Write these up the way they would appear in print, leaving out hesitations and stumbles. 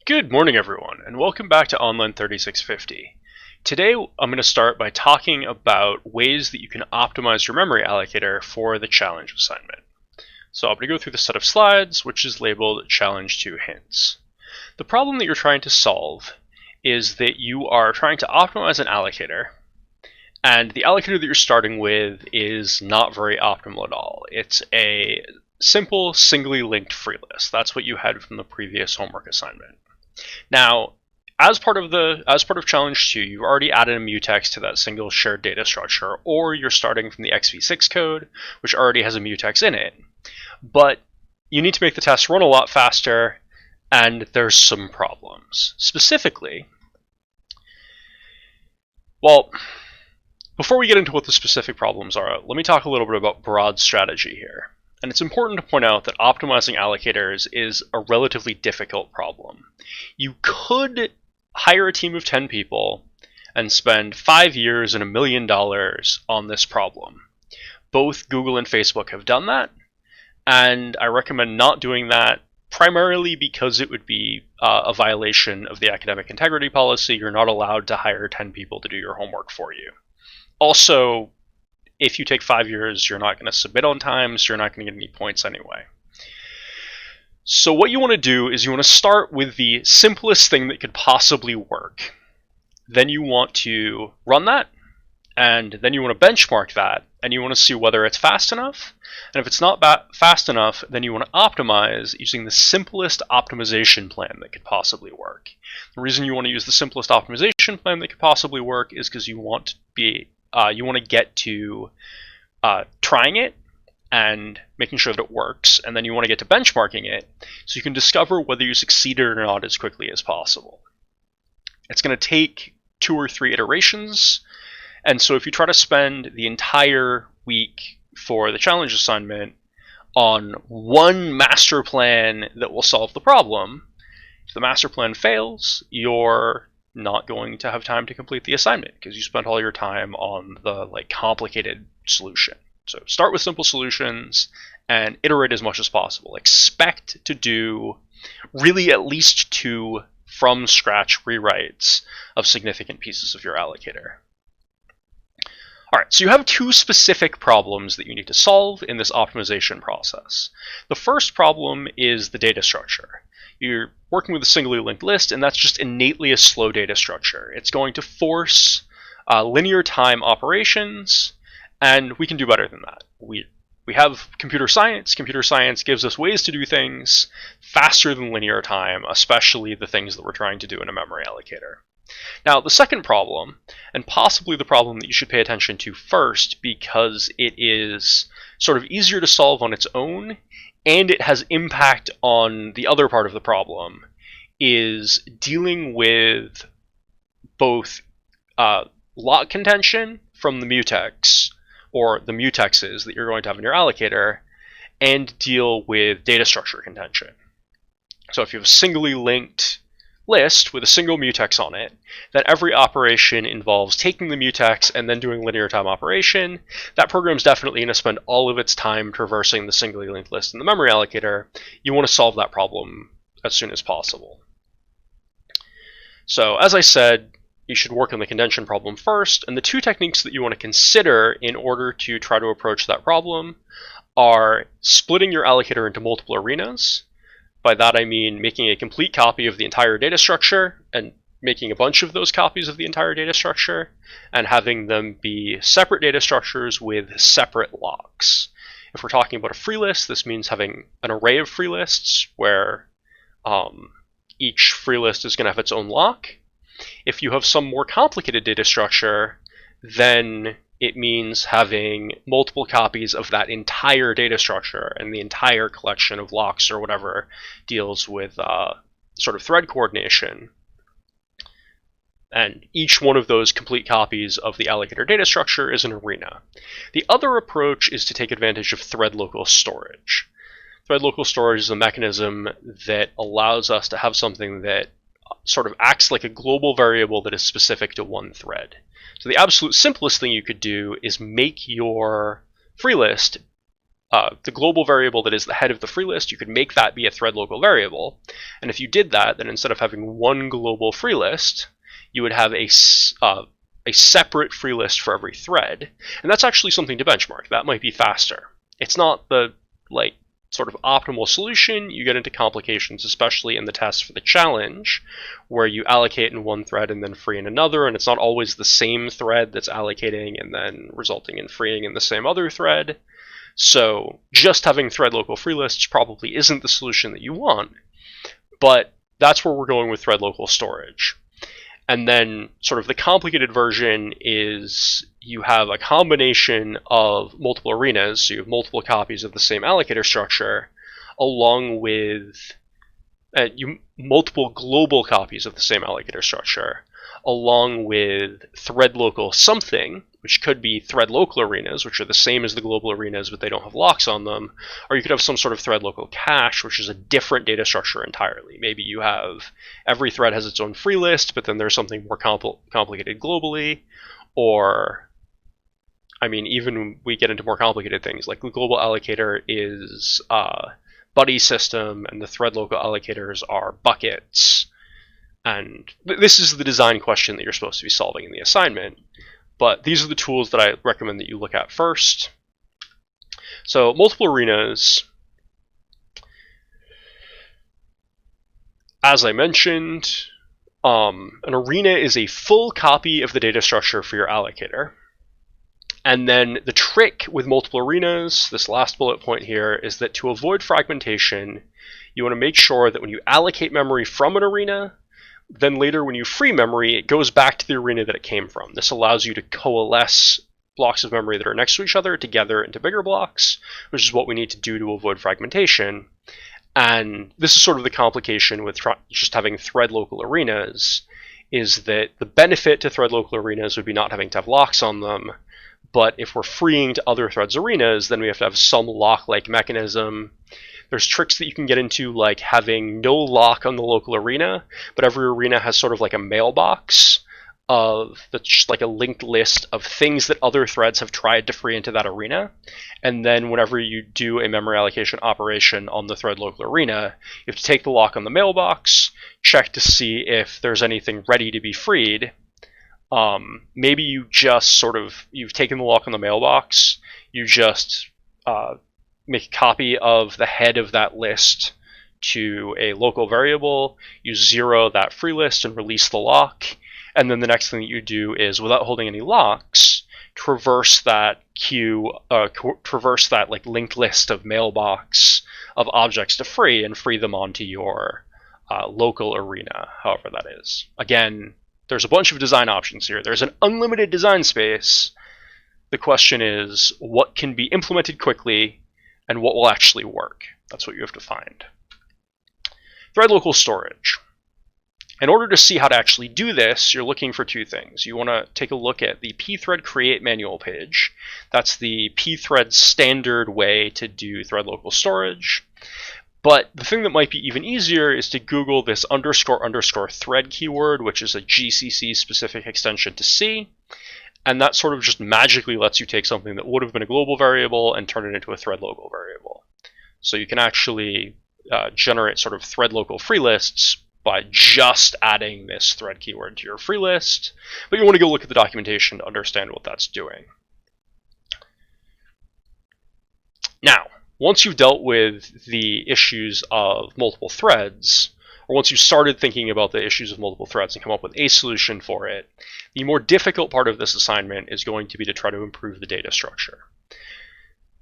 Good morning, everyone, and welcome back to Online 3650. Today, I'm going to start by talking about ways that you can optimize your memory allocator for the challenge assignment. So I'm going to go through the set of slides, which is labeled Challenge 2 Hints. The problem that you're trying to solve is that you are trying to optimize an allocator, and the allocator that you're starting with is not very optimal at all. It's a simple, singly linked free list. That's what you had from the previous homework assignment. Now, as part of Challenge 2, you've already added a mutex to that single shared data structure, or you're starting from the XV6 code, which already has a mutex in it. But you need to make the test run a lot faster, and there's some problems. Specifically, well, before we get into what the specific problems are, let me talk a little bit about broad strategy here. And it's important to point out that optimizing allocators is a relatively difficult problem. You could hire a team of 10 people and spend 5 years and $1 million on this problem. Both Google and Facebook have done that, and I recommend not doing that primarily because it would be a violation of the academic integrity policy. You're not allowed to hire 10 people to do your homework for you. Also, if you take 5 years, you're not going to submit on time, so you're not going to get any points anyway. So what you want to do is you want to start with the simplest thing that could possibly work. Then you want to run that, and then you want to benchmark that, and you want to see whether it's fast enough. And if it's not fast enough, then you want to optimize using the simplest optimization plan that could possibly work. The reason you want to use the simplest optimization plan that could possibly work is because you want to get to trying it and making sure that it works, and then you want to get to benchmarking it so you can discover whether you succeeded or not as quickly as possible. It's going to take 2 or 3 iterations, and so if you try to spend the entire week for the challenge assignment on one master plan that will solve the problem, if the master plan fails, you're not going to have time to complete the assignment because you spent all your time on the complicated solution. So start with simple solutions and iterate as much as possible. Expect to do really at least 2 from scratch rewrites of significant pieces of your allocator. All right, so you have 2 specific problems that you need to solve in this optimization process. The first problem is the data structure. You're working with a singly linked list, and that's just innately a slow data structure. It's going to force linear time operations, and we can do better than that. We have computer science. Computer science gives us ways to do things faster than linear time, especially the things that we're trying to do in a memory allocator. Now, the second problem, and possibly the problem that you should pay attention to first because it is sort of easier to solve on its own, and it has impact on the other part of the problem, is dealing with both lock contention from the mutex, or the mutexes that you're going to have in your allocator, and deal with data structure contention. So if you have a singly linked list with a single mutex on it, that every operation involves taking the mutex and then doing linear time operation, that program's definitely going to spend all of its time traversing the singly linked list in the memory allocator. You want to solve that problem as soon as possible. So as I said, you should work on the contention problem first, and the 2 techniques that you want to consider in order to try to approach that problem are splitting your allocator into multiple arenas. By that I mean making a complete copy of the entire data structure and making a bunch of those copies of the entire data structure and having them be separate data structures with separate locks. If we're talking about a free list, this means having an array of free lists where each free list is going to have its own lock. If you have some more complicated data structure, then it means having multiple copies of that entire data structure, and the entire collection of locks or whatever deals with sort of thread coordination. And each one of those complete copies of the allocator data structure is an arena. The other approach is to take advantage of thread local storage. Thread local storage is a mechanism that allows us to have something that sort of acts like a global variable that is specific to one thread. So the absolute simplest thing you could do is make your free list the global variable that is the head of the free list. You could make that be a thread local variable, And if you did that, then instead of having one global free list, you would have a separate free list for every thread. And that's actually something to benchmark. That might be faster. It's not the sort of optimal solution. You get into complications, especially in the test for the challenge, where you allocate in one thread and then free in another, and it's not always the same thread that's allocating and then resulting in freeing in the same other thread. So just having thread local free lists probably isn't the solution that you want, but that's where we're going with thread local storage. And then sort of the complicated version is you have a combination of multiple arenas, so you have multiple copies of the same allocator structure, along with multiple global copies of the same allocator structure, along with thread local something, which could be thread local arenas, which are the same as the global arenas, but they don't have locks on them. Or you could have some sort of thread local cache, which is a different data structure entirely. Maybe you have every thread has its own free list, but then there's something more complicated globally. Or, I mean, even we get into more complicated things, like the global allocator is a buddy system, and the thread local allocators are buckets. And this is the design question that you're supposed to be solving in the assignment. But these are the tools that I recommend that you look at first. So multiple arenas, as I mentioned, an arena is a full copy of the data structure for your allocator. And then the trick with multiple arenas, this last bullet point here, is that to avoid fragmentation, you want to make sure that when you allocate memory from an arena, then later when you free memory, it goes back to the arena that it came from. This allows you to coalesce blocks of memory that are next to each other together into bigger blocks, which is what we need to do to avoid fragmentation. And this is sort of the complication with just having thread local arenas, is that the benefit to thread local arenas would be not having to have locks on them. But if we're freeing to other threads arenas, then we have to have some lock-like mechanism. There's tricks that you can get into, like having no lock on the local arena, but every arena has sort of like a mailbox that's just like a linked list of things that other threads have tried to free into that arena. And then whenever you do a memory allocation operation on the thread local arena, you have to take the lock on the mailbox, check to see if there's anything ready to be freed. Maybe you just you've taken the lock on the mailbox, you just make a copy of the head of that list to a local variable, you zero that free list and release the lock, and then the next thing that you do is, without holding any locks, traverse that queue, traverse that linked list of mailbox of objects to free, and free them onto your local arena, however that is. Again, there's a bunch of design options here. There's an unlimited design space. The question is, what can be implemented quickly and what will actually work? That's what you have to find. Thread local storage. In order to see how to actually do this, you're looking for two things. You want to take a look at the pthread create manual page. That's the pthread standard way to do thread local storage. But the thing that might be even easier is to Google this __ thread keyword, which is a GCC specific extension to C. And that sort of just magically lets you take something that would have been a global variable and turn it into a thread local variable. So you can actually generate sort of thread local free lists by just adding this thread keyword to your free list. But you want to go look at the documentation to understand what that's doing. Now, once you've dealt with the issues of multiple threads, or once you started thinking about the issues of multiple threads and come up with a solution for it, the more difficult part of this assignment is going to be to try to improve the data structure.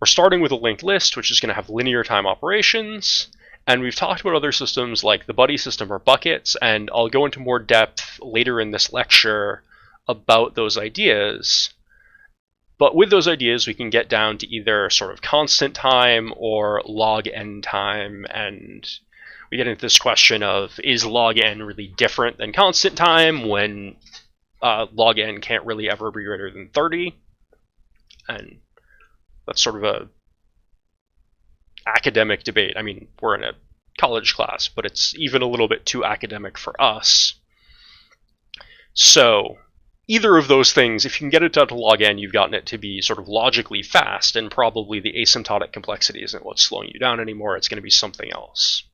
We're starting with a linked list, which is going to have linear time operations, and we've talked about other systems like the buddy system or buckets, and I'll go into more depth later in this lecture about those ideas. But with those ideas, we can get down to either sort of constant time or log n time, and we get into this question of, is log n really different than constant time when log n can't really ever be greater than 30? And that's sort of a academic debate. I mean, we're in a college class, but it's even a little bit too academic for us. So either of those things, if you can get it down to log n, you've gotten it to be sort of logically fast, and probably the asymptotic complexity isn't what's slowing you down anymore. It's going to be something else.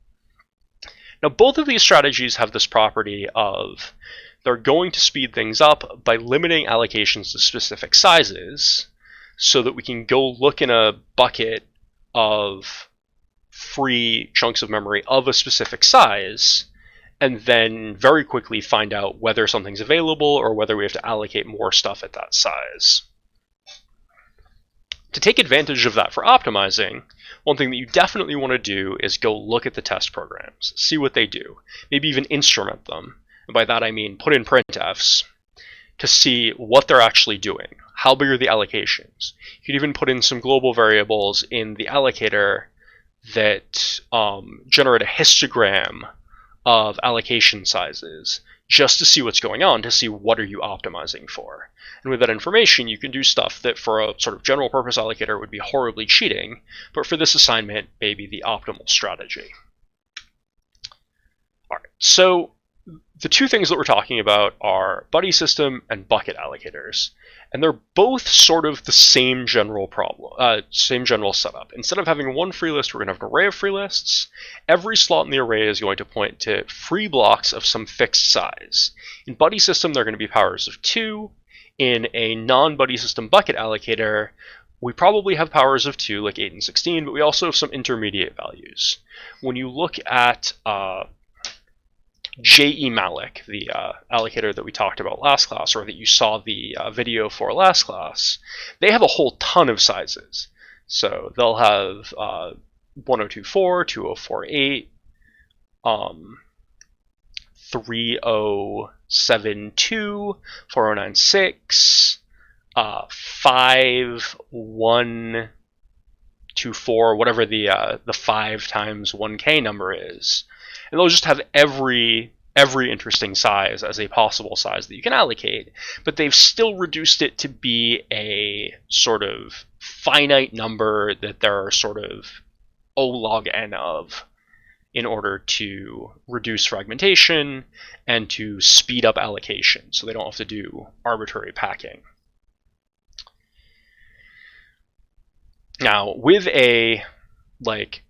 Now, both of these strategies have this property of they're going to speed things up by limiting allocations to specific sizes so that we can go look in a bucket of free chunks of memory of a specific size and then very quickly find out whether something's available or whether we have to allocate more stuff at that size. To take advantage of that for optimizing, one thing that you definitely want to do is go look at the test programs, see what they do, maybe even instrument them. And by that I mean put in printfs to see what they're actually doing. How big are the allocations? You could even put in some global variables in the allocator that generate a histogram of allocation sizes just to see what's going on, to see what are you optimizing for. And with that information, you can do stuff that for a sort of general purpose allocator would be horribly cheating, but for this assignment, maybe the optimal strategy. All right, so the two things that we're talking about are buddy system and bucket allocators, and they're both sort of the same general problem, same general setup. Instead of having one free list, we're going to have an array of free lists. Every slot in the array is going to point to free blocks of some fixed size. In buddy system, they're going to be powers of 2. In a non-buddy system bucket allocator, we probably have powers of 2, like 8 and 16, but we also have some intermediate values. When you look at j-malloc, the allocator that we talked about last class, or that you saw the video for last class, they have a whole ton of sizes. So they'll have 1024, 2048, 3072, 4096, 5124, whatever the 5 times 1k number is. And they'll just have every interesting size as a possible size that you can allocate, but they've still reduced it to be a sort of finite number that there are sort of O log n of in order to reduce fragmentation and to speed up allocation so they don't have to do arbitrary packing. Now, with a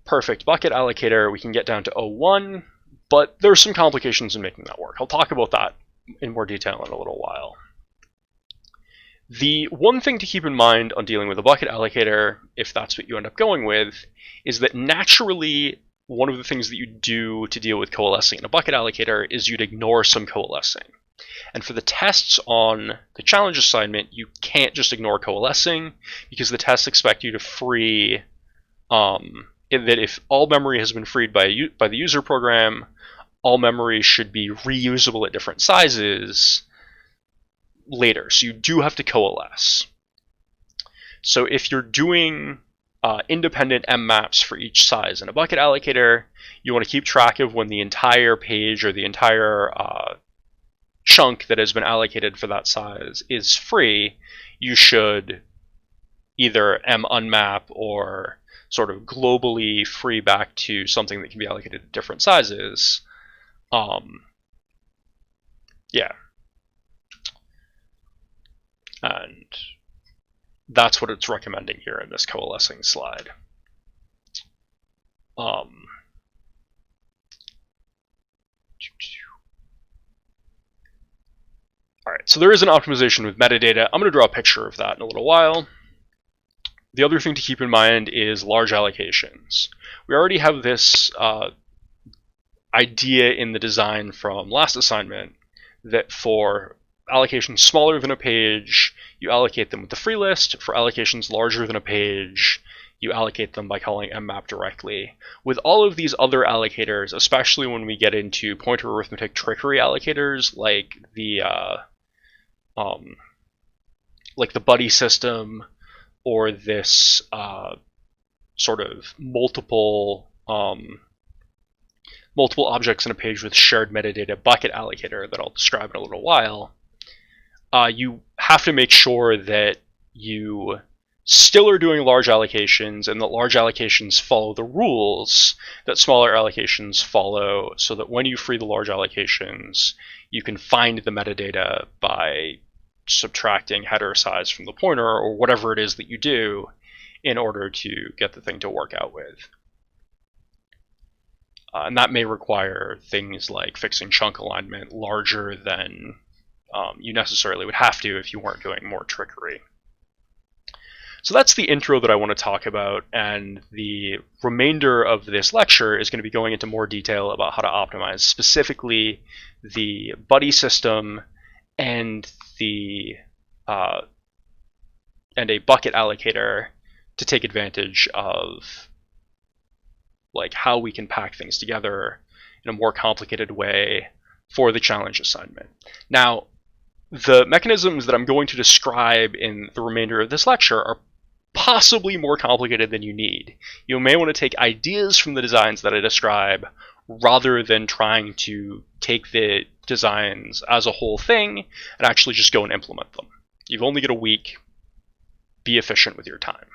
perfect bucket allocator, we can get down to 01, but there's some complications in making that work. I'll talk about that in more detail in a little while. The one thing to keep in mind on dealing with a bucket allocator, if that's what you end up going with, is that naturally one of the things that you do to deal with coalescing in a bucket allocator is you'd ignore some coalescing. And for the tests on the challenge assignment, you can't just ignore coalescing because the tests expect you to free that if all memory has been freed by the user program, all memory should be reusable at different sizes later. So you do have to coalesce. So if you're doing independent M maps for each size in a bucket allocator, you want to keep track of when the entire page or the entire chunk that has been allocated for that size is free. You should either M unmap or sort of globally free back to something that can be allocated at different sizes. Yeah. And that's what it's recommending here in this coalescing slide. Alright, so there is an optimization with metadata. I'm going to draw a picture of that in a little while. The other thing to keep in mind is large allocations. We already have this idea in the design from last assignment that for allocations smaller than a page, you allocate them with the free list. For allocations larger than a page, you allocate them by calling mmap directly. With all of these other allocators, especially when we get into pointer arithmetic trickery allocators like the buddy system, or this sort of multiple objects in a page with shared metadata bucket allocator that I'll describe in a little while, you have to make sure that you still are doing large allocations and that large allocations follow the rules that smaller allocations follow, so that when you free the large allocations, you can find the metadata by subtracting header size from the pointer or whatever it is that you do in order to get the thing to work out with. And that may require things like fixing chunk alignment larger than you necessarily would have to if you weren't doing more trickery. So that's the intro that I want to talk about, and the remainder of this lecture is going to be going into more detail about how to optimize specifically the buddy system and a bucket allocator to take advantage of like how we can pack things together in a more complicated way for the challenge assignment. Now, the mechanisms that I'm going to describe in the remainder of this lecture are possibly more complicated than you need. You may want to take ideas from the designs that I describe rather than trying to take the designs as a whole thing and actually just go and implement them. You've only got a week. Be efficient with your time.